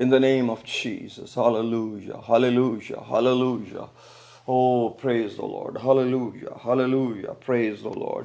in the name of Jesus. Hallelujah, hallelujah, hallelujah. Oh, praise the Lord. Hallelujah, hallelujah. Praise the Lord.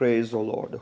praise the Lord.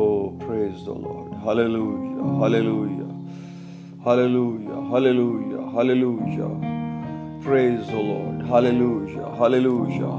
Oh, praise the Lord. Hallelujah, hallelujah, hallelujah, hallelujah, hallelujah. Praise the Lord. Hallelujah, hallelujah,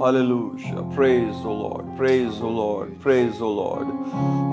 Hallelujah, praise the Lord, praise the Lord, praise the Lord.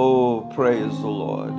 Oh, praise the Lord,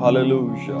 Hallelujah.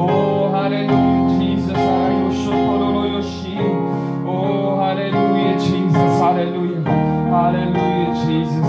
oh hallelujah Jesus, ayosho tololo yoshi, oh hallelujah Jesus, hallelujah, hallelujah Jesus।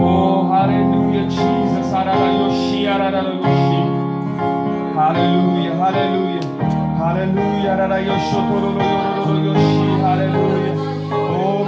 oh hallelujah Jesus, arayoshi, arayoshi, hallelujah, hallelujah, hallelujah, arayosho tololo yoshi, hallelujah। oh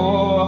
oh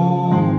oh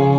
oh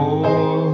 oh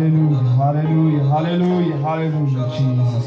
Hallelujah, hallelujah, hallelujah, hallelujah, Jesus.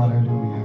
hallelujah.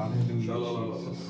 hallelujah, Jesus.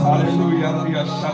Hallelujah, Jesus.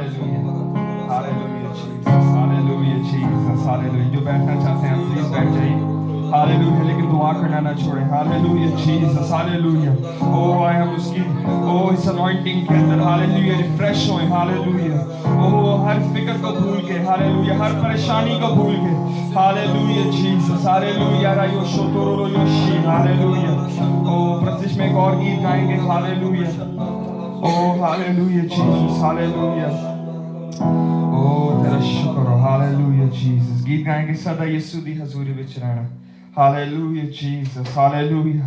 Hallelujah. Hallelujah, Jesus. Hallelujah, Jesus. Hallelujah. جو بیٹھنا چاہتے ہیں please بیٹھ جائیے. Hallelujah. لیکن دعا کرنا نہ چھوڑیں. Hallelujah, Jesus. Hallelujah. Oh, آئے ہم اس کی اس anointing کے اندر Hallelujah ریفریش ہوئیں. Hallelujah. ہر فکر کو بھول کے Hallelujah. ہر پریشانی کو بھول کے Hallelujah, Jesus. Hallelujah. رایو شوتورو یوشی. Hallelujah. پرستش میں ایک اور گیت گائیں گے. Hallelujah. Hallelujah, Jesus. Hallelujah. تیرا شکر ہو. Hallelujah, Jesus. گیت گائیں گے سدا یسوع دی حضوری وچ رہنا. Hallelujah, Jesus. Hallelujah.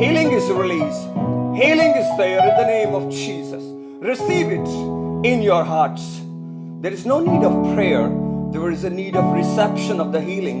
healing is released healing is there in the name of Jesus receive it in your hearts there is no need of prayer there is a need of reception of the healing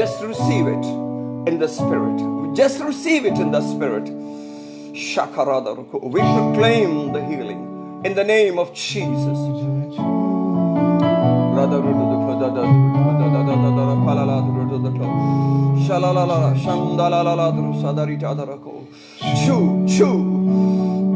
just receive it in the spirit just receive it in the spirit we proclaim the healing in the name of Jesus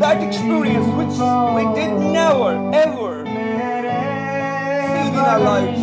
that experience which we did never ever see in our lives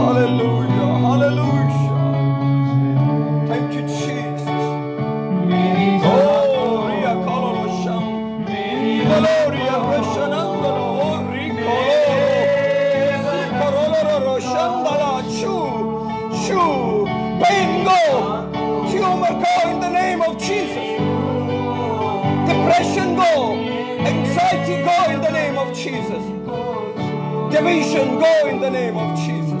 Hallelujah, hallelujah. Thank you, Jesus. Gloria, kalalo sham. Gloria, reshanandalo, rikolo. Sikarolo, shandala, shoo. Pain go. Tumor go in the name of Jesus. Depression go. Anxiety go in the name of Jesus. Division go in the name of Jesus.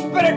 spirit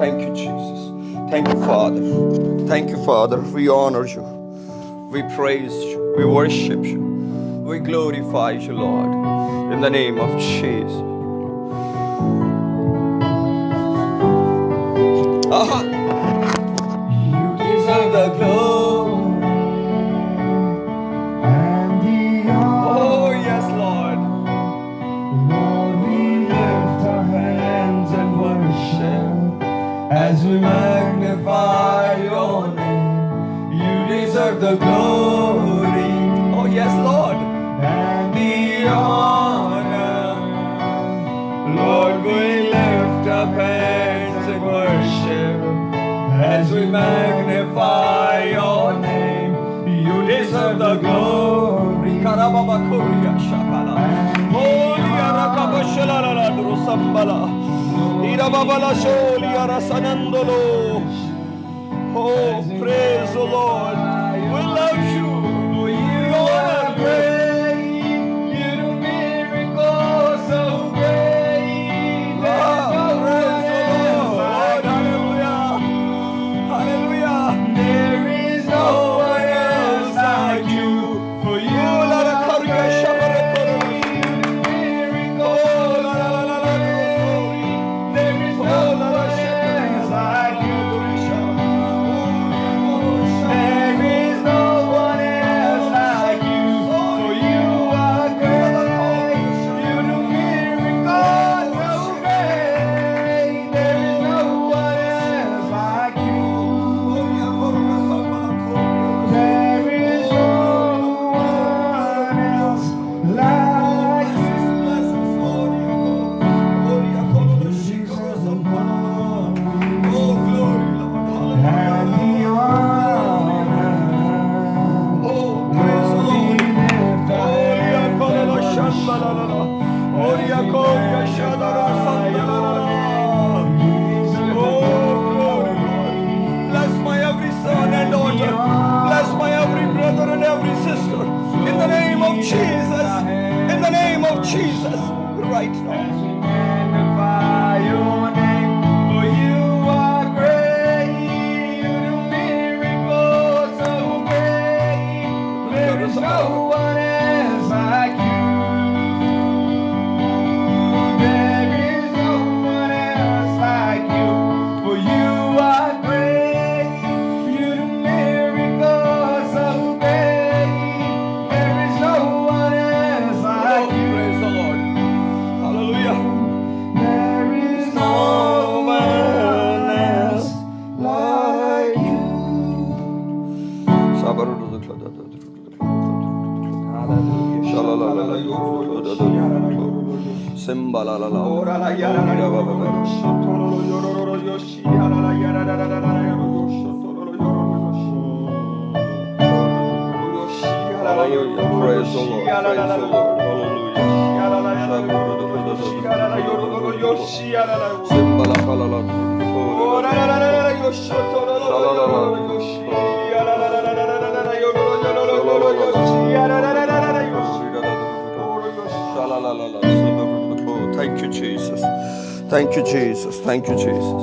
Thank you, Jesus. Thank you, Father. Thank you, Father. We honor you. We praise you. We worship you. We glorify you, Lord. In the name of Jesus. Aha. You deserve the glory and the honor. the glory. Oh yes, Lord. And the honor. Lord, we lift up hands in worship as we magnify your name. You deserve the glory. Karababakuria shakala. Holy arakabashala la la drusambala. Irababala sholi arasanandolo. Oh, praise the Lord. We love you. For you We are honor you. great. You do miracles so great. There's no Praise the one else Lord. like you. Hallelujah. Hallelujah. There is no one else like you. For you Oh, la la are karia great. shabarakoro. You do miracles Oh, la la la la so la great. There is no Oh, la la one else like you. shakaria. There is no one else like you. For you are great. You do miracles so great. There is no one else like you. There is no one else like you. And the honor. Praise the Lord. We lift our hands and Bless my every son and daughter. Bless my every brother and every sister. In the name of Jesus. In the name of Jesus. Right now. magnify your name, for you are great. You do miracles so great. There is no one else like you. There is no one else like you. For you are great. You do miracles so great. There is no one else like you. Praise the Lord. Hallelujah. There is no one else like you. Hallelujah. Praise the Lord. Praise the Lord. Thank you, Jesus. Thank you, Jesus. Thank you, Jesus.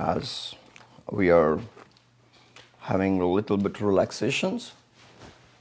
as we are having a little bit relaxations।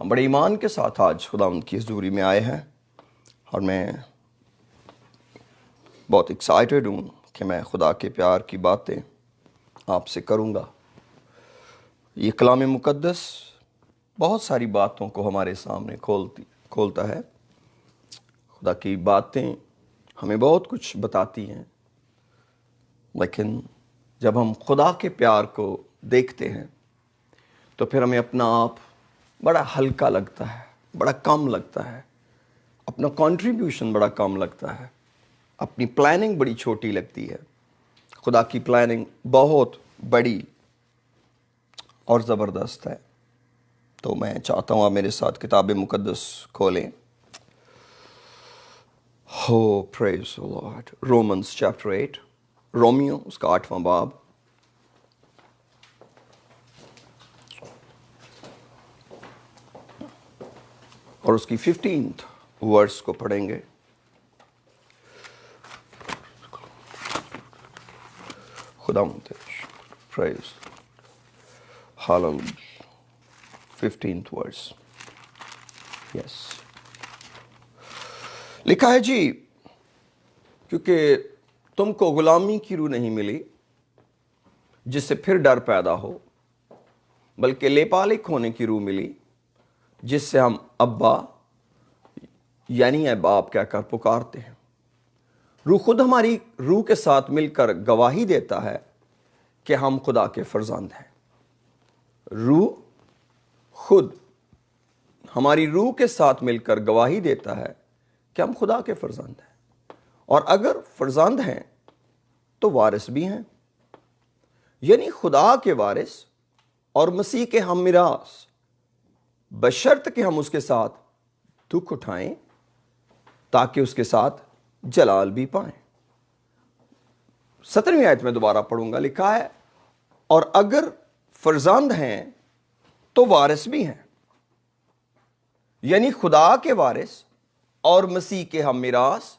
ہم بڑے ایمان کے ساتھ آج خدا ان کی حضوری میں آئے ہیں، اور میں بہت ایکسائٹڈ ہوں کہ میں خدا کے پیار کی باتیں آپ سے کروں گا۔ یہ کلام مقدس بہت ساری باتوں کو ہمارے سامنے کھولتا ہے۔ خدا کی باتیں ہمیں بہت کچھ بتاتی ہیں، لیکن جب ہم خدا کے پیار کو دیکھتے ہیں تو پھر ہمیں اپنا آپ بڑا ہلکا لگتا ہے، بڑا کم لگتا ہے، اپنا کنٹریبیوشن بڑا کم لگتا ہے، اپنی پلاننگ بڑی چھوٹی لگتی ہے۔ خدا کی پلاننگ بہت بڑی اور زبردست ہے۔ تو میں چاہتا ہوں آپ میرے ساتھ کتاب مقدس کھولیں۔ پریز دی لارڈ۔ رومنز چیپٹر 8، رومیو اس کا 8واں باب۔ اور اس کی 15th ورس کو پڑھیں گے۔ خدا پریز ہاللویہ۔ 15th ورس، یس۔ لکھا ہے جی، کیونکہ تم کو غلامی کی روح نہیں ملی جس سے پھر ڈر پیدا ہو، بلکہ لیپالک ہونے کی روح ملی جس سے ہم ابا یعنی اے باپ کہہ کر پکارتے ہیں۔ روح خود ہماری روح کے ساتھ مل کر گواہی دیتا ہے کہ ہم خدا کے فرزند ہیں۔ روح خود ہماری روح کے ساتھ مل کر گواہی دیتا ہے کہ ہم خدا کے فرزند ہیں، اور اگر فرزند ہیں تو وارث بھی ہیں، یعنی خدا کے وارث اور مسیح کے ہم میراث، بشرط کہ ہم اس کے ساتھ دکھ اٹھائیں تاکہ اس کے ساتھ جلال بھی پائیں۔ 17ویں آیت میں دوبارہ پڑھوں گا، لکھا ہے اور اگر فرزند ہیں تو وارث بھی ہیں، یعنی خدا کے وارث اور مسیح کے ہم میراث،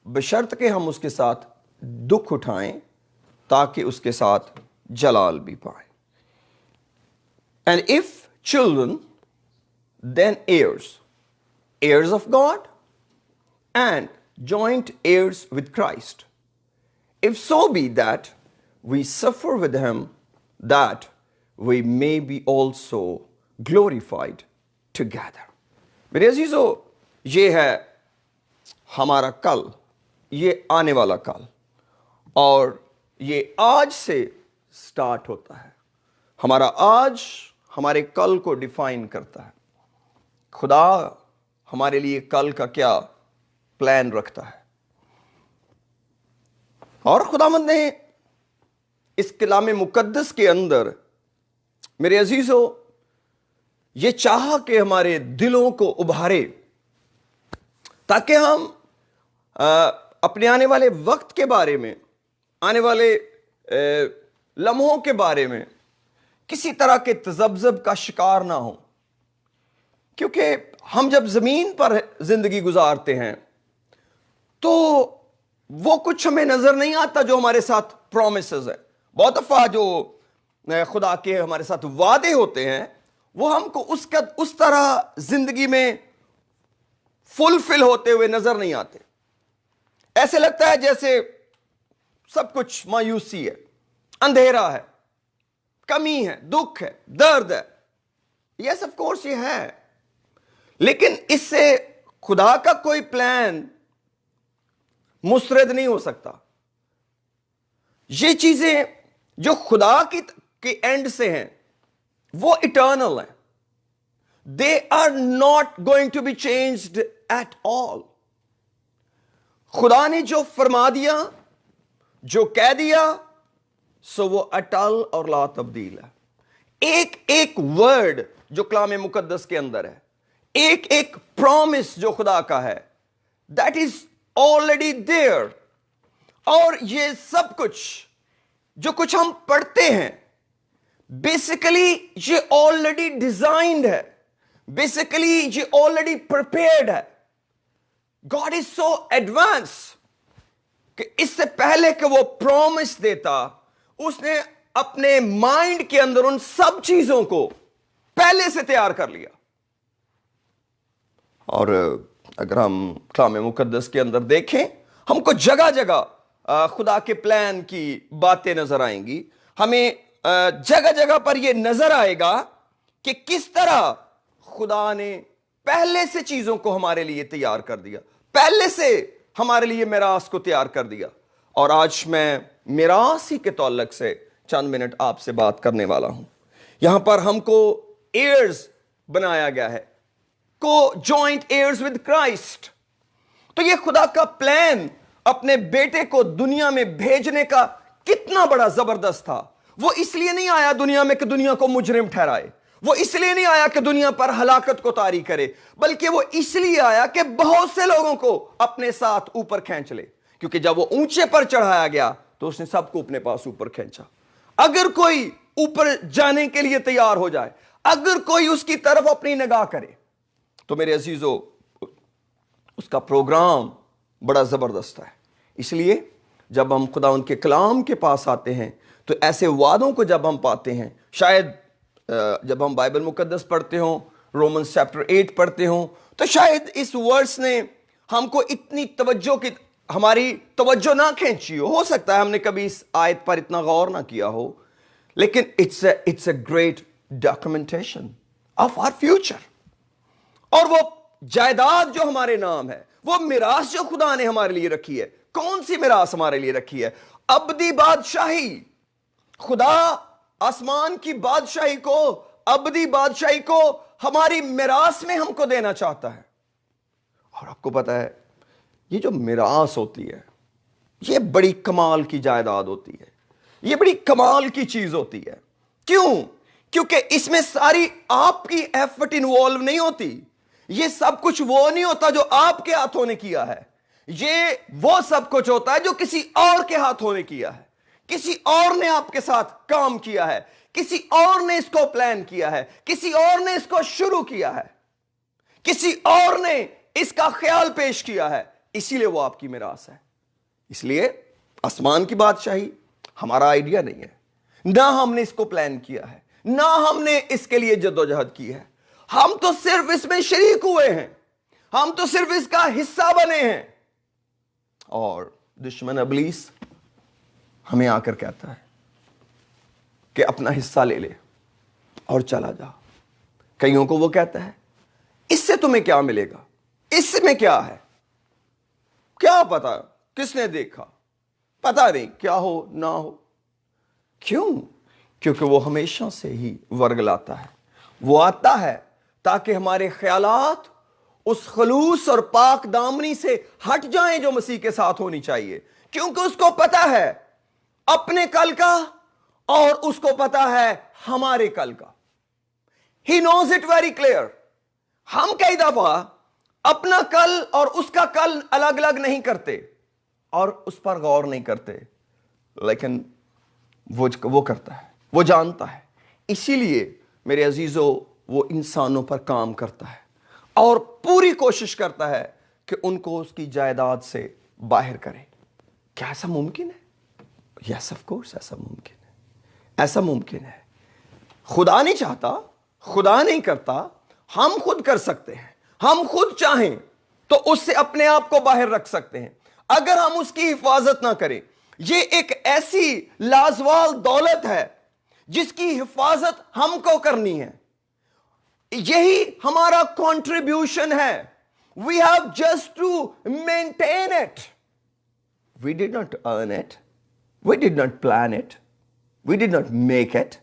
بشرط کہ ہم اس کے ساتھ دکھ اٹھائیں تاکہ اس کے ساتھ جلال بھی پائیں۔ And if children, then heirs, heirs of God and joint heirs with Christ, if so be that we suffer with him, that we may be also glorified together. میرے عزیزو، یہ ہے ہمارا کل، یہ آنے والا کل، اور یہ آج سے سٹارٹ ہوتا ہے۔ ہمارا آج ہمارے کل کو ڈیفائن کرتا ہے۔ خدا ہمارے لیے کل کا کیا پلان رکھتا ہے، اور خداوند نے اس کلام مقدس کے اندر میرے عزیزو یہ چاہا کہ ہمارے دلوں کو ابھارے، تاکہ ہم اپنے آنے والے وقت کے بارے میں، آنے والے لمحوں کے بارے میں کسی طرح کے تذبذب کا شکار نہ ہوں۔ کیونکہ ہم جب زمین پر زندگی گزارتے ہیں تو وہ کچھ ہمیں نظر نہیں آتا جو ہمارے ساتھ پرومسز ہیں۔ بہت دفعہ جو خدا کے ہمارے ساتھ وعدے ہوتے ہیں وہ ہم کو اس طرح زندگی میں فلفل ہوتے ہوئے نظر نہیں آتے۔ ایسے لگتا ہے جیسے سب کچھ مایوسی ہے، اندھیرا ہے، کمی ہے، دکھ ہے، درد ہے۔ یس آف کورس یہ ہے، لیکن اس سے خدا کا کوئی پلان مسترد نہیں ہو سکتا۔ یہ چیزیں جو خدا کے اینڈ سے ہیں وہ اٹرنل ہیں۔ They are not going to be changed at all. خدا نے جو فرما دیا، جو کہہ دیا، سو وہ اٹل اور لا تبدیل ہے۔ ایک ایک ورڈ جو کلام مقدس کے اندر ہے، ایک ایک پرومس جو خدا کا ہے، that is already there. اور یہ سب کچھ جو کچھ ہم پڑھتے ہیں بیسیکلی یہ آلریڈی ڈیزائنڈ ہے، بیسیکلی یہ آلریڈی پریپیئرڈ ہے۔ گاڈ از سو ایڈوانس کہ اس سے پہلے کہ وہ پرومس دیتا، اس نے اپنے مائنڈ کے اندر ان سب چیزوں کو پہلے سے تیار کر لیا۔ اور اگر ہم کلام مقدس کے اندر دیکھیں ہم کو جگہ جگہ خدا کے پلان کی باتیں نظر آئیں گی. ہمیں جگہ جگہ پر یہ نظر آئے گا کہ کس طرح خدا نے پہلے سے چیزوں کو ہمارے لیے تیار کر دیا, پہلے سے ہمارے لیے میراث کو تیار کر دیا. اور آج میں میراث ہی کے تعلق سے چند منٹ آپ سے بات کرنے والا ہوں. یہاں پر ہم کو ایئرز بنایا گیا ہے, کو جوائنٹ ایئرز ود کرائسٹ. تو یہ خدا کا پلان اپنے بیٹے کو دنیا میں بھیجنے کا کتنا بڑا زبردست تھا. وہ اس لیے نہیں آیا دنیا میں کہ دنیا کو مجرم ٹھہرائے, وہ اس لیے نہیں آیا کہ دنیا پر ہلاکت کو طاری کرے, بلکہ وہ اس لیے آیا کہ بہت سے لوگوں کو اپنے ساتھ اوپر کھینچ لے. کیونکہ جب وہ اونچے پر چڑھایا گیا تو اس نے سب کو اپنے پاس اوپر کھینچا. اگر کوئی اوپر جانے کے لیے تیار ہو جائے, اگر کوئی اس کی طرف اپنی نگاہ کرے, تو میرے عزیزو اس کا پروگرام بڑا زبردست ہے. اس لیے جب ہم خدا ان کے کلام کے پاس آتے ہیں تو ایسے وعدوں کو جب ہم پاتے ہیں, شاید جب ہم بائبل مقدس پڑھتے ہوں, رومنز چیپٹر 8 پڑھتے ہوں, تو شاید اس ورس نے ہم کو اتنی ہماری توجہ نہ کھینچی ہو سکتا ہے ہم نے کبھی اس آیت پر اتنا غور نہ کیا ہو, لیکن it's a great documentation of our future. اور وہ جائیداد جو ہمارے نام ہے, وہ میراث جو خدا نے ہمارے لیے رکھی ہے, کون سی میراث ہمارے لیے رکھی ہے؟ ابدی بادشاہی. خدا آسمان کی بادشاہی کو, ابدی بادشاہی کو ہماری میراث میں ہم کو دینا چاہتا ہے. اور آپ کو پتا ہے یہ جو میراث ہوتی ہے یہ بڑی کمال کی جائیداد ہوتی ہے, یہ بڑی کمال کی چیز ہوتی ہے. کیوں؟ کیونکہ اس میں ساری آپ کی ایفرٹ انوالو نہیں ہوتی. یہ سب کچھ وہ نہیں ہوتا جو آپ کے ہاتھوں نے کیا ہے, یہ وہ سب کچھ ہوتا ہے جو کسی اور کے ہاتھوں نے کیا ہے. کسی اور نے آپ کے ساتھ کام کیا ہے, کسی اور نے اس کو پلان کیا ہے, کسی اور نے اس کو شروع کیا ہے, کسی اور نے اس کا خیال پیش کیا ہے, اسی لیے وہ آپ کی میراث ہے. اس لیے آسمان کی بادشاہی ہمارا آئیڈیا نہیں ہے, نہ ہم نے اس کو پلان کیا ہے, نہ ہم نے اس کے لیے جدوجہد کی ہے. ہم تو صرف اس میں شریک ہوئے ہیں, ہم تو صرف اس کا حصہ بنے ہیں. اور دشمن ابلیس ہمیں آ کر کہتا ہے کہ اپنا حصہ لے لے اور چلا جا. کئیوں کو وہ کہتا ہے اس سے تمہیں کیا ملے گا, اس میں کیا ہے, کیا پتا کس نے دیکھا, پتا نہیں کیا ہو نہ ہو. کیوں؟ کیونکہ وہ ہمیشہ سے ہی ورگلاتا ہے. وہ آتا ہے تاکہ ہمارے خیالات اس خلوص اور پاک دامنی سے ہٹ جائیں جو مسیح کے ساتھ ہونی چاہیے. کیونکہ اس کو پتا ہے اپنے کل کا اور اس کو پتا ہے ہمارے کل کا. He knows it very clear. ہم کئی دفعہ اپنا کل اور اس کا کل الگ الگ نہیں کرتے اور اس پر غور نہیں کرتے, لیکن وہ کرتا ہے, وہ جانتا ہے. اسی لیے میرے عزیزو وہ انسانوں پر کام کرتا ہے اور پوری کوشش کرتا ہے کہ ان کو اس کی جائیداد سے باہر کرے. کیا ایسا ممکن ہے؟ یس آف کورس ایسا ممکن ہے, ایسا ممکن ہے. خدا نہیں چاہتا, خدا نہیں کرتا, ہم خود کر سکتے ہیں. ہم خود چاہیں تو اس سے اپنے آپ کو باہر رکھ سکتے ہیں اگر ہم اس کی حفاظت نہ کریں. یہ ایک ایسی لازوال دولت ہے جس کی حفاظت ہم کو کرنی ہے. یہی ہمارا کنٹریبیوشن ہے. We have just to maintain it. We did not earn it. We did not plan it. We did not make it.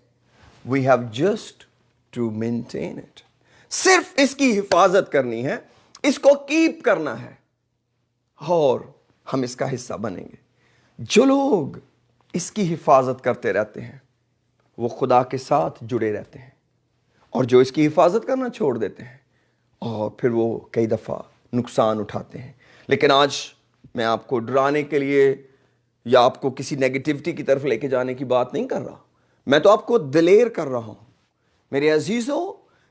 We have just to maintain it. صرف اس کی حفاظت کرنی ہے, اس کو کیپ کرنا ہے اور ہم اس کا حصہ بنیں گے. جو لوگ اس کی حفاظت کرتے رہتے ہیں وہ خدا کے ساتھ جڑے رہتے ہیں, اور جو اس کی حفاظت کرنا چھوڑ دیتے ہیں اور پھر وہ کئی دفعہ نقصان اٹھاتے ہیں. لیکن آج میں آپ کو ڈرانے کے لیے یا آپ کو کسی نیگیٹیوٹی کی طرف لے کے جانے کی بات نہیں کر رہا, میں تو آپ کو دلیر کر رہا ہوں. میرے عزیزو,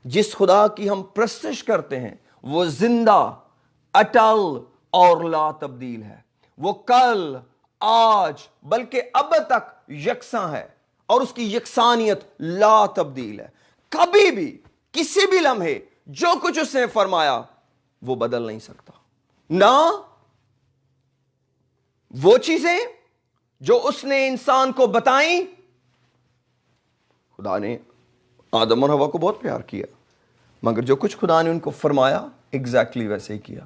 جس خدا کی ہم پرستش کرتے ہیں وہ زندہ, اٹل اور لا تبدیل ہے. وہ کل, آج بلکہ اب تک یکساں ہے اور اس کی یکسانیت لا تبدیل ہے. کبھی بھی کسی بھی لمحے جو کچھ اس نے فرمایا وہ بدل نہیں سکتا. نہ وہ چیزیں جو اس نے انسان کو بتائیں. خدا نے آدم اور حوا کو بہت پیار کیا, مگر جو کچھ خدا نے ان کو فرمایا ایگزیکٹلی ویسے ہی کیا.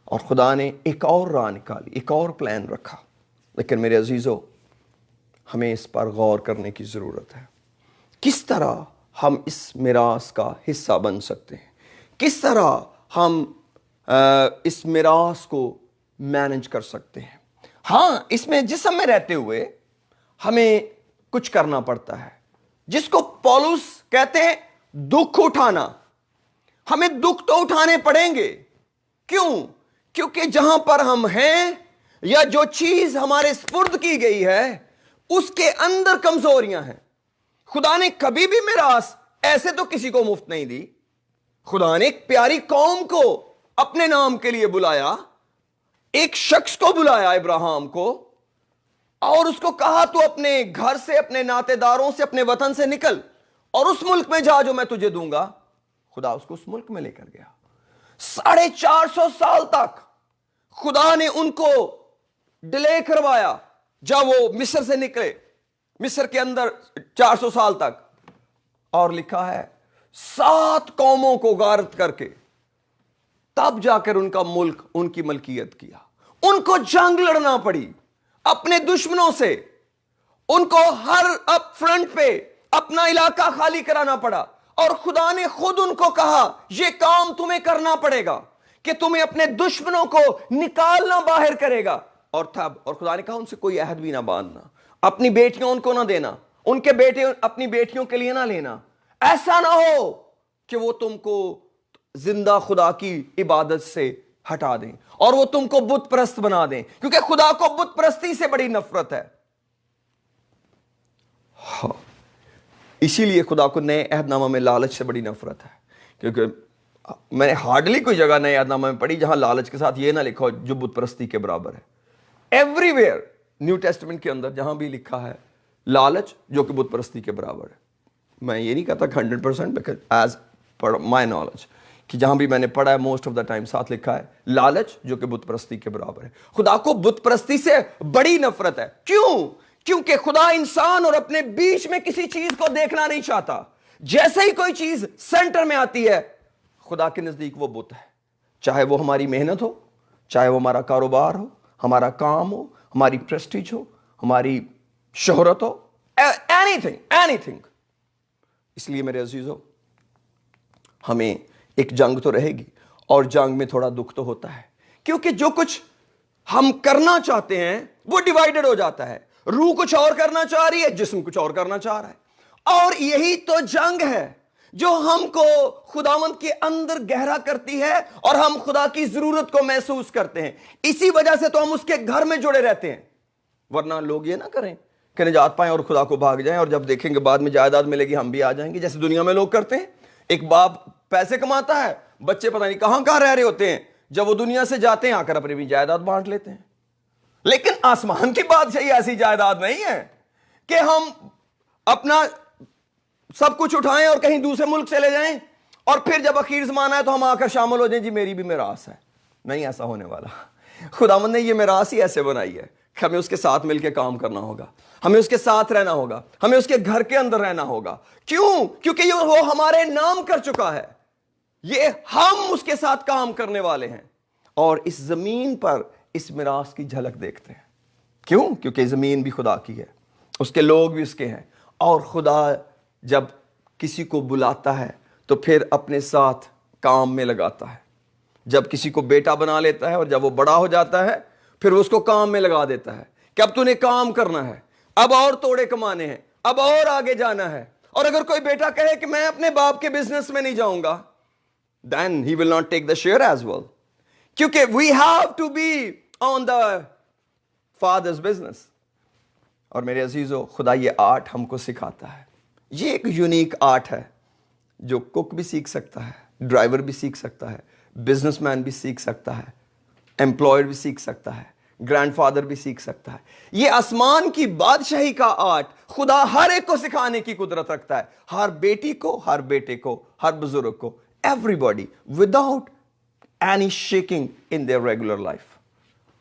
اور خدا نے ایک اور راہ نکالی, ایک اور پلان رکھا. لیکن میرے عزیزو, ہمیں اس پر غور کرنے کی ضرورت ہے. کس طرح ہم اس میراث کا حصہ بن سکتے ہیں, کس طرح ہم اس میراث کو مینج کر سکتے ہیں. ہاں, اس میں جسم میں رہتے ہوئے ہمیں کچھ کرنا پڑتا ہے, جس کو پولس کہتے ہیں دکھ اٹھانا. ہمیں دکھ تو اٹھانے پڑیں گے. کیوں؟ کیونکہ جہاں پر ہم ہیں یا جو چیز ہمارے سپرد کی گئی ہے اس کے اندر کمزوریاں ہیں. خدا نے کبھی بھی میراث ایسے تو کسی کو مفت نہیں دی. خدا نے ایک پیاری قوم کو اپنے نام کے لیے بلایا, ایک شخص کو بلایا, ابراہیم کو, اور اس کو کہا تو اپنے گھر سے, اپنے ناطے داروں سے, اپنے وطن سے نکل اور اس ملک میں جا جو میں تجھے دوں گا. خدا اس کو اس ملک میں لے کر گیا. 450 سال تک خدا نے ان کو ڈیلے کروایا. جب وہ مصر سے نکلے, مصر کے اندر 400 سال تک, اور لکھا ہے 7 قوموں کو غارت کر کے تب جا کر ان کا ملک ان کی ملکیت کیا. ان کو جنگ لڑنا پڑی اپنے دشمنوں سے. ان کو ہر اپ فرنٹ پہ اپنا علاقہ خالی کرانا پڑا. اور خدا نے خود ان کو کہا یہ کام تمہیں کرنا پڑے گا کہ تمہیں اپنے دشمنوں کو نکالنا باہر کرے گا. اور خدا نے کہا ان سے کوئی عہد بھی نہ باندھنا, اپنی بیٹیاں ان کو نہ دینا, ان کے بیٹے اپنی بیٹیوں کے لیے نہ لینا. ایسا نہ ہو کہ وہ تم کو زندہ خدا کی عبادت سے ہٹا دیں اور وہ تم کو بت پرست بنا دیں, کیونکہ خدا کو بت پرستی سے بڑی نفرت ہے. ہاں, اسی لیے خدا کو نئے عہد نامہ میں لالچ سے بڑی نفرت ہے. کیونکہ میں نے ہارڈلی کوئی جگہ نئے عہد نامہ میں پڑھی جہاں لالچ کے ساتھ یہ نہ لکھا ہو جو بت پرستی کے برابر ہے. ایوری ویئر نیو ٹیسٹمنٹ کے اندر جہاں بھی لکھا ہے لالچ جو کہ بت پرستی کے برابر ہے. میں یہ نہیں کہتا 100% because as per my knowledge کہ جہاں بھی میں نے پڑھا ہے موسٹ آف دا ٹائم ساتھ لکھا ہے لالچ جو کہ بت پرستی کے برابر ہے. خدا کو بت پرستی سے بڑی نفرت ہے. کیوں؟ کیونکہ خدا انسان اور اپنے بیچ میں کسی چیز کو دیکھنا نہیں چاہتا. جیسے ہی کوئی چیز سینٹر میں آتی ہے خدا کے نزدیک وہ بت ہے. چاہے وہ ہماری محنت ہو, چاہے وہ ہمارا کاروبار ہو, ہمارا کام ہو, ہماری پریسٹیج ہو, ہماری شہرت ہو, اینی تھنگ. اس لیے میرے عزیزو, ہمیں ایک جنگ تو رہے گی اور جنگ میں تھوڑا دکھ تو ہوتا ہے, کیونکہ جو کچھ ہم کرنا چاہتے ہیں وہ ڈیوائیڈڈ ہو جاتا ہے. روح کچھ اور کرنا چاہ رہی ہے, جسم کچھ اور کرنا چاہ رہا ہے. اور یہی تو جنگ ہے جو ہم کو خداوند کے اندر گہرا کرتی ہے اور ہم خدا کی ضرورت کو محسوس کرتے ہیں. اسی وجہ سے تو ہم اس کے گھر میں جڑے رہتے ہیں. ورنہ لوگ یہ نہ کریں کہ نجات پائیں اور خدا کو بھاگ جائیں اور جب دیکھیں گے بعد میں جائیداد ملے گی ہم بھی آ جائیں گے, جیسے دنیا میں لوگ کرتے ہیں. ایک باپ پیسے کماتا ہے, بچے پتہ نہیں کہاں رہ رہے ہوتے ہیں, جب وہ دنیا سے جاتے ہیں آ کر اپنی بھی جائیداد بانٹ لیتے ہیں. لیکن آسمان کی بادشاہی ایسی جائیداد نہیں ہے کہ ہم اپنا سب کچھ اٹھائیں اور کہیں دوسرے ملک چلے جائیں اور پھر جب اخیر زمانہ ہے تو ہم آ کر شامل ہو جائیں جی میری بھی میراث ہے. نہیں ایسا ہونے والا. خداوند نے یہ میراث ہی ایسے بنائی ہے کہ ہمیں اس کے ساتھ مل کے کام کرنا ہوگا, ہمیں اس کے ساتھ رہنا ہوگا, ہمیں اس کے گھر کے اندر رہنا ہوگا. کیوں؟ کیونکہ وہ ہمارے نام کر چکا ہے. یہ ہم اس کے ساتھ کام کرنے والے ہیں اور اس زمین پر اس میراث کی جھلک دیکھتے ہیں. کیوں؟ کیونکہ زمین بھی خدا کی ہے, اس کے لوگ بھی اس کے ہیں. اور خدا جب کسی کو بلاتا ہے تو پھر اپنے ساتھ کام میں لگاتا ہے. جب کسی کو بیٹا بنا لیتا ہے اور جب وہ بڑا ہو جاتا ہے پھر وہ اس کو کام میں لگا دیتا ہے کہ اب تو نے کام کرنا ہے, اب اور توڑے کمانے ہیں, اب اور آگے جانا ہے. اور اگر کوئی بیٹا کہے کہ میں اپنے باپ کے بزنس میں نہیں جاؤں گا, then he will not take the share as well. کیونکہ we have to be on the father's business. اور میرے عزیزو, خدا یہ آرٹ ہم کو سکھاتا ہے. یہ ایک یونیک آرٹ ہے جو کک بھی سیکھ سکتا ہے, ڈرائیور بھی سیکھ سکتا ہے, بزنس مین بھی سیکھ سکتا ہے, امپلائر بھی سیکھ سکتا ہے, گرینڈ فادر بھی سیکھ سکتا ہے. یہ آسمان کی بادشاہی کا آرٹ خدا ہر ایک کو سکھانے کی قدرت رکھتا ہے. ہر بیٹی کو, ہر بیٹے کو, ہر بزرگ کو, every body without any shaking in their regular life.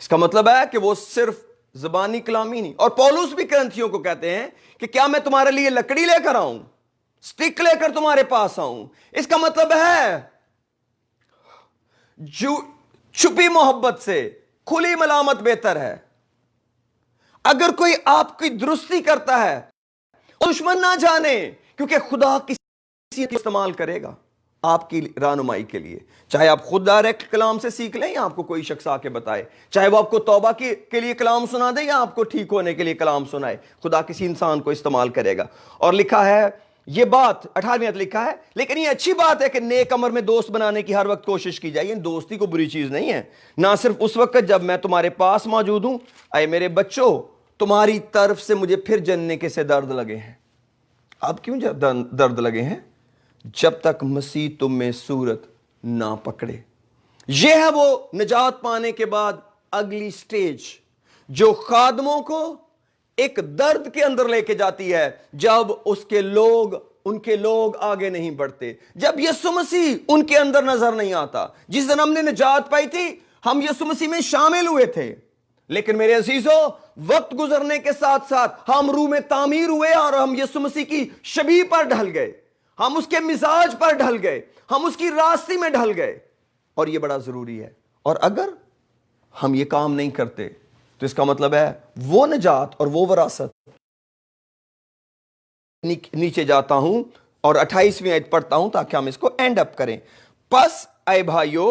اس کا مطلب ہے کہ وہ صرف زبانی کلامی نہیں. اور پولس بھی کرنتھیوں کو کہتے ہیں کہ کیا میں تمہارے لیے لکڑی لے کر آؤں, سٹک لے کر تمہارے پاس آؤں. اس کا مطلب ہے جو چھپی محبت سے کھلی ملامت بہتر ہے. اگر کوئی آپ کی درستی کرتا ہے دشمن نہ جانے, کیونکہ خدا کسی کو استعمال کرے گا آپ کی رہنمائی کے لیے. چاہے آپ خود ڈائریکٹ کلام سے سیکھ لیں یا آپ کو کوئی شخص آ کے بتائے, چاہے وہ آپ کو توبہ کے لیے کلام سنا دے یا آپ کو ٹھیک ہونے کے لیے کلام سنائے, خدا کسی انسان کو استعمال کرے گا. اور لکھا ہے یہ بات 18ویں آیت لکھا ہے, لیکن یہ اچھی بات ہے کہ نیک امر میں دوست بنانے کی ہر وقت کوشش کی جائے. یہ دوستی کو بری چیز نہیں ہے, نہ صرف اس وقت جب میں تمہارے پاس موجود ہوں. اے میرے بچوں, تمہاری طرف سے مجھے پھر جننے کے سے درد لگے ہیں. اب کیوں درد لگے ہیں؟ جب تک مسیح تم میں صورت نہ پکڑے. یہ ہے وہ نجات پانے کے بعد اگلی سٹیج جو خادموں کو ایک درد کے اندر لے کے جاتی ہے جب ان کے لوگ آگے نہیں بڑھتے, جب یسوع مسیح ان کے اندر نظر نہیں آتا. جس دن ہم نے نجات پائی تھی ہم یسوع مسیح میں شامل ہوئے تھے, لیکن میرے عزیزو وقت گزرنے کے ساتھ ساتھ ہم روح میں تعمیر ہوئے اور ہم یسوع مسیح کی شبیہ پر ڈھل گئے, ہم اس کے مزاج پر ڈھل گئے, ہم اس کی راستی میں ڈھل گئے. اور یہ بڑا ضروری ہے. اور اگر ہم یہ کام نہیں کرتے تو اس کا مطلب ہے وہ نجات اور وہ وراثت. نیچے جاتا ہوں اور 28ویں آیت پڑھتا ہوں تاکہ ہم اس کو اینڈ اپ کریں. پس اے بھائیو,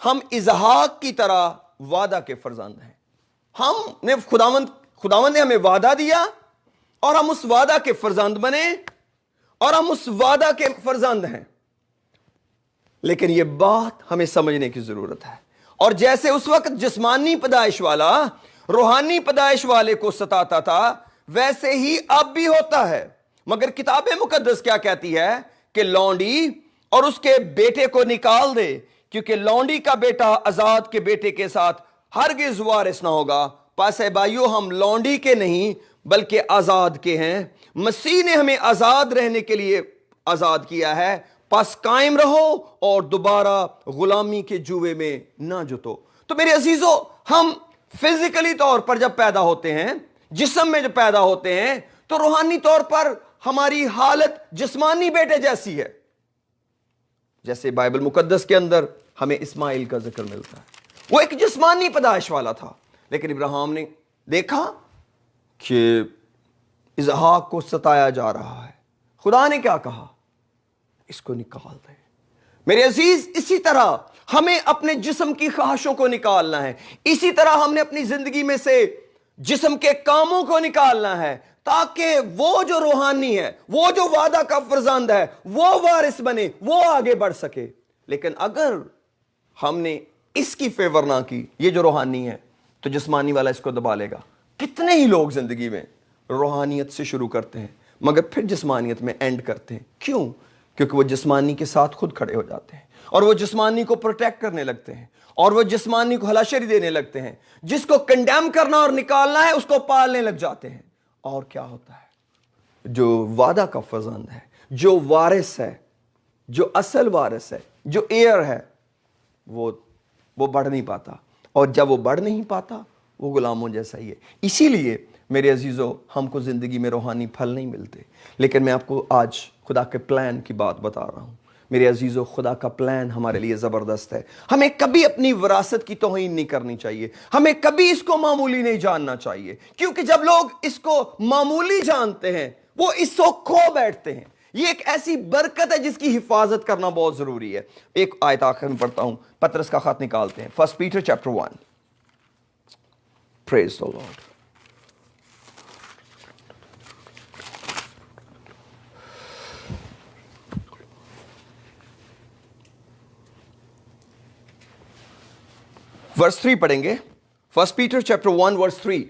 ہم اسحاق کی طرح وعدہ کے فرزند ہیں. خداوند نے ہمیں وعدہ دیا اور ہم اس وعدہ کے فرزند بنے اور ہم اس وعدہ کے فرزند ہیں. لیکن یہ بات ہمیں سمجھنے کی ضرورت ہے. اور جیسے اس وقت جسمانی پیدائش والا روحانی پیدائش والے کو ستاتا تھا ویسے ہی اب بھی ہوتا ہے. مگر کتاب مقدس کیا کہتی ہے کہ لونڈی اور اس کے بیٹے کو نکال دے, کیونکہ لونڈی کا بیٹا آزاد کے بیٹے کے ساتھ ہرگز وارث نہ ہوگا. پس اے بھائیو, ہم لونڈی کے نہیں بلکہ آزاد کے ہیں. مسیح نے ہمیں آزاد رہنے کے لیے آزاد کیا ہے. پس قائم رہو اور دوبارہ غلامی کے جوئے میں نہ جتو. تو میرے عزیزو, ہم فزیکلی طور پر جب پیدا ہوتے ہیں, جسم میں جب پیدا ہوتے ہیں, تو روحانی طور پر ہماری حالت جسمانی بیٹے جیسی ہے. جیسے بائبل مقدس کے اندر ہمیں اسماعیل کا ذکر ملتا ہے, وہ ایک جسمانی پیدائش والا تھا, لیکن ابراہیم نے دیکھا کہ اسحاق کو ستایا جا رہا ہے. خدا نے کیا کہا؟ اس کو نکال دے. میرے عزیز, اسی طرح ہمیں اپنے جسم کی خواہشوں کو نکالنا ہے. اسی طرح ہم نے اپنی زندگی میں سے جسم کے کاموں کو نکالنا ہے تاکہ وہ جو روحانی ہے, وہ جو وعدہ کا فرزند ہے, وہ وارث بنے, وہ آگے بڑھ سکے. لیکن اگر ہم نے اس کی فیور نہ کی, یہ جو روحانی ہے, تو جسمانی والا اس کو دبا لے گا. کتنے ہی لوگ زندگی میں روحانیت سے شروع کرتے ہیں مگر پھر جسمانیت میں اینڈ کرتے ہیں. کیوں؟ کیونکہ وہ جسمانی کے ساتھ خود کھڑے ہو جاتے ہیں اور وہ جسمانی کو پروٹیکٹ کرنے لگتے ہیں اور وہ جسمانی کو ہلاشری دینے لگتے ہیں. جس کو کنڈیم کرنا اور نکالنا ہے اس کو پالنے لگ جاتے ہیں. اور کیا ہوتا ہے؟ جو وعدہ کا فرزند ہے, جو وارث ہے, جو اصل وارث ہے, جو ایئر ہے, وہ بڑھ نہیں پاتا. اور جب وہ بڑھ نہیں پاتا وہ غلاموں جیسا ہی ہے. اسی لیے میرے عزیزو, ہم کو زندگی میں روحانی پھل نہیں ملتے. لیکن میں آپ کو آج خدا کے پلان کی بات بتا رہا ہوں. میرے عزیزو, خدا کا پلان ہمارے لیے زبردست ہے. ہمیں کبھی اپنی وراثت کی توہین نہیں کرنی چاہیے. ہمیں کبھی اس کو معمولی نہیں جاننا چاہیے, کیونکہ جب لوگ اس کو معمولی جانتے ہیں وہ اس کو کھو بیٹھتے ہیں. یہ ایک ایسی برکت ہے جس کی حفاظت کرنا بہت ضروری ہے. ایک آیت آخر میں پڑھتا ہوں, پترس کا خط نکالتے ہیں, 1 Peter chapter 1. Praise the Lord. ورس 3 پڑھیں گے. 1 Peter chapter 1 verse 3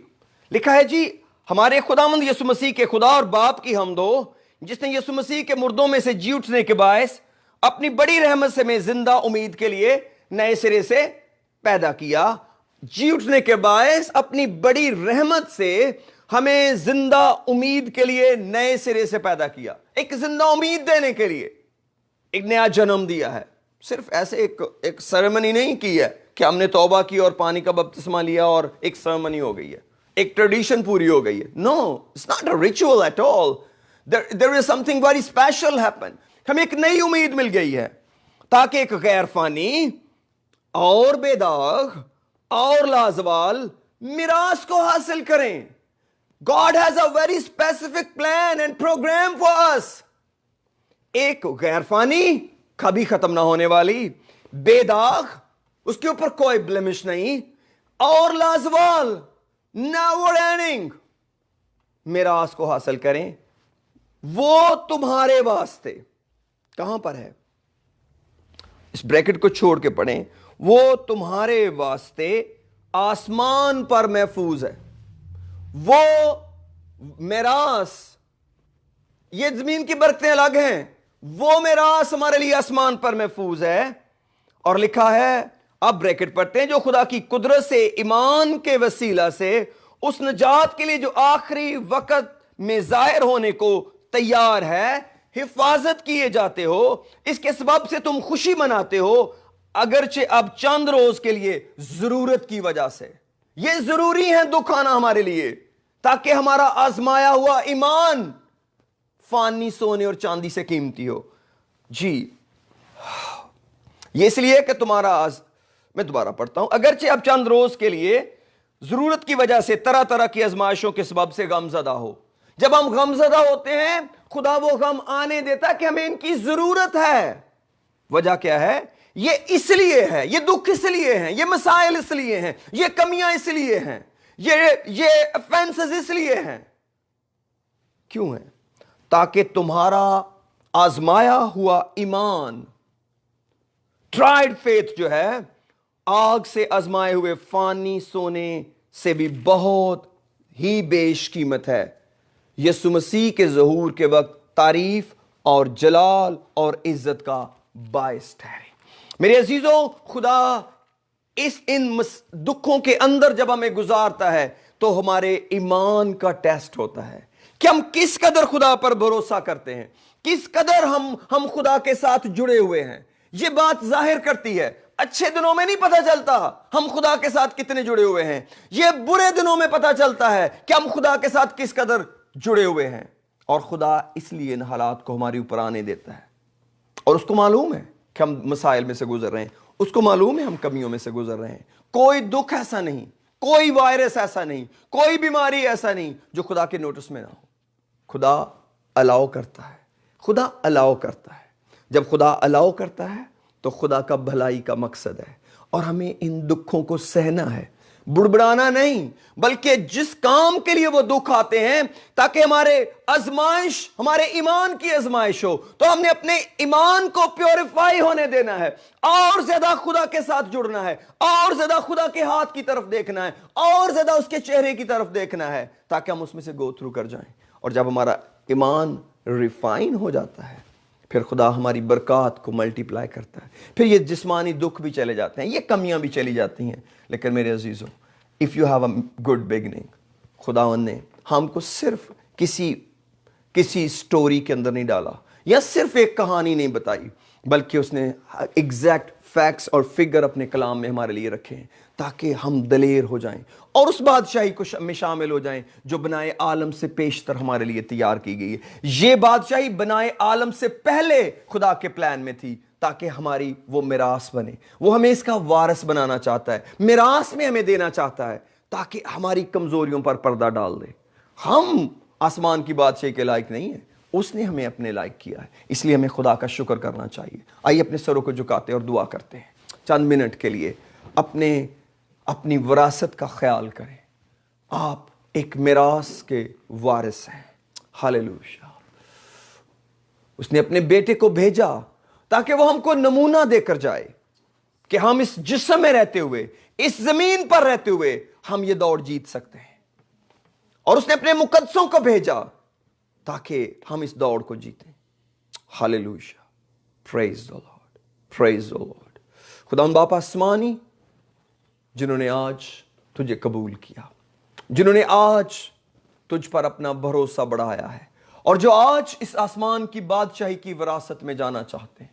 لکھا ہے, جی ہمارے خداوند یسوع مسیح کے خدا اور باپ کی حمد ہو, جس نے یسوع مسیح کے مردوں میں سے جی اٹھنے کے باعث اپنی بڑی رحمت سے میں زندہ امید کے لیے نئے سرے سے پیدا کیا. جی اٹھنے کے باعث اپنی بڑی رحمت سے ہمیں زندہ امید کے لیے نئے سرے سے پیدا کیا. ایک زندہ امید دینے کے لیے ایک نیا جنم دیا ہے. صرف ایسے ایک سیریمنی نہیں کی ہے کہ ہم نے توبہ کی اور پانی کا بپتسمہ لیا اور ایک سرمنی ہو گئی ہے, ایک ٹریڈیشن پوری ہو گئی ہے. No, it's not a ritual at all. There is something very special happen. ہمیں ایک نئی امید مل گئی ہے تاکہ ایک غیر فانی اور بے داغ اور لازوال میراث کو حاصل کریں. God has a very specific plan and program for us. ایک غیر فانی, کبھی ختم نہ ہونے والی, بے داغ, اس کے اوپر کوئی بلمش نہیں, اور لازوال, never ending میراث کو حاصل کریں. وہ تمہارے واسطے کہاں پر ہے؟ اس بریکٹ کو چھوڑ کے پڑھیں. وہ تمہارے واسطے آسمان پر محفوظ ہے. وہ میراث, یہ زمین کی برکتیں الگ ہیں, وہ میراث ہمارے لیے آسمان پر محفوظ ہے. اور لکھا ہے, اب بریکٹ پڑھتے ہیں, جو خدا کی قدرت سے ایمان کے وسیلہ سے اس نجات کے لیے جو آخری وقت میں ظاہر ہونے کو تیار ہے حفاظت کیے جاتے ہو. اس کے سبب سے تم خوشی مناتے ہو, اگرچہ اب چند روز کے لیے ضرورت کی وجہ سے. یہ ضروری ہے دکھ آنا ہمارے لیے تاکہ ہمارا آزمایا ہوا ایمان فانی سونے اور چاندی سے قیمتی ہو. جی, یہ اس لیے کہ میں دوبارہ پڑھتا ہوں, اگرچہ اب چند روز کے لیے ضرورت کی وجہ سے طرح طرح کی آزمائشوں کے سبب سے غم زدہ ہو. جب ہم غم زدہ ہوتے ہیں خدا وہ غم آنے دیتا کہ ہمیں ان کی ضرورت ہے. وجہ کیا ہے؟ یہ اس لیے ہے, یہ دکھ اس لیے ہیں, یہ مسائل اس لیے ہیں, یہ کمیاں اس لیے ہیں, یہ افینسز اس لیے ہیں. کیوں ہیں؟ تاکہ تمہارا آزمایا ہوا ایمان, ٹرائیڈ فیتھ جو ہے, آگ سے آزمائے ہوئے فانی سونے سے بھی بہت ہی بیش قیمت ہے, یسوع مسیح کے ظہور کے وقت تعریف اور جلال اور عزت کا باعث ٹھہرے. میرے عزیزوں, خدا ان دکھوں کے اندر جب ہمیں گزارتا ہے تو ہمارے ایمان کا ٹیسٹ ہوتا ہے کہ ہم کس قدر خدا پر بھروسہ کرتے ہیں, کس قدر ہم خدا کے ساتھ جڑے ہوئے ہیں. یہ بات ظاہر کرتی ہے. اچھے دنوں میں نہیں پتا چلتا ہم خدا کے ساتھ کتنے جڑے ہوئے ہیں, یہ برے دنوں میں پتا چلتا ہے کہ ہم خدا کے ساتھ کس قدر جڑے ہوئے ہیں. اور خدا اس لیے ان حالات کو ہمارے اوپر آنے دیتا ہے, اور اس کو معلوم ہے کہ ہم مسائل میں سے گزر رہے ہیں, اس کو معلوم ہے ہم کمیوں میں سے گزر رہے ہیں. کوئی دکھ ایسا نہیں, کوئی وائرس ایسا نہیں, کوئی بیماری ایسا نہیں جو خدا کے نوٹس میں نہ ہو. خدا الاؤ کرتا ہے, خدا الاؤ کرتا ہے. جب خدا الاؤ کرتا ہے تو خدا کا بھلائی کا مقصد ہے, اور ہمیں ان دکھوں کو سہنا ہے, بڑبڑانا نہیں, بلکہ جس کام کے لیے وہ دکھ آتے ہیں تاکہ ہمارے آزمائش, ہمارے ایمان کی آزمائش ہو, تو ہم نے اپنے ایمان کو پیوریفائی ہونے دینا ہے, اور زیادہ خدا کے ساتھ جڑنا ہے, اور زیادہ خدا کے ہاتھ کی طرف دیکھنا ہے, اور زیادہ اس کے چہرے کی طرف دیکھنا ہے, تاکہ ہم اس میں سے گو تھرو کر جائیں. اور جب ہمارا ایمان ریفائن ہو جاتا ہے پھر خدا ہماری برکات کو ملٹیپلائی کرتا ہے. پھر یہ جسمانی دکھ بھی چلے جاتے ہیں, یہ کمیاں بھی چلی جاتی ہیں. لیکن میرے عزیزوں, if you have a good beginning, خداوند نے ہم کو صرف کسی سٹوری کے اندر نہیں ڈالا, یا صرف ایک کہانی نہیں بتائی, بلکہ اس نے ایگزیکٹ فیکٹس اور فگر اپنے کلام میں ہمارے لیے رکھے ہیں تاکہ ہم دلیر ہو جائیں اور اس بادشاہی کو میں شامل ہو جائیں جو بنائے عالم سے پیشتر ہمارے لیے تیار کی گئی ہے. یہ بادشاہی بنائے عالم سے پہلے خدا کے پلان میں تھی تاکہ ہماری وہ میراث بنے. وہ ہمیں اس کا وارث بنانا چاہتا ہے, میراث میں ہمیں دینا چاہتا ہے تاکہ ہماری کمزوریوں پر پردہ ڈال دے. ہم آسمان کی بادشاہی کے لائق نہیں ہیں, اس نے ہمیں اپنے لائق کیا ہے, اس لیے ہمیں خدا کا شکر کرنا چاہیے. آئیے اپنے سروں کو جھکاتے اور دعا کرتے ہیں. چند منٹ کے لیے اپنی وراثت کا خیال کریں. آپ ایک میراث کے وارث ہیں. ہاللیلویا. اس نے اپنے بیٹے کو بھیجا تاکہ وہ ہم کو نمونہ دے کر جائے کہ ہم اس جسم میں رہتے ہوئے, اس زمین پر رہتے ہوئے ہم یہ دوڑ جیت سکتے ہیں. اور اس نے اپنے مقدسوں کو بھیجا تاکہ ہم اس دوڑ کو جیتیں. ہاللیلویا. پریز دی لارڈ, پریز دی لارڈ. خداوند باپ آسمانی, جنہوں نے آج تجھے قبول کیا, جنہوں نے آج تجھ پر اپنا بھروسہ بڑھایا ہے, اور جو آج اس آسمان کی بادشاہی کی وراثت میں جانا چاہتے ہیں,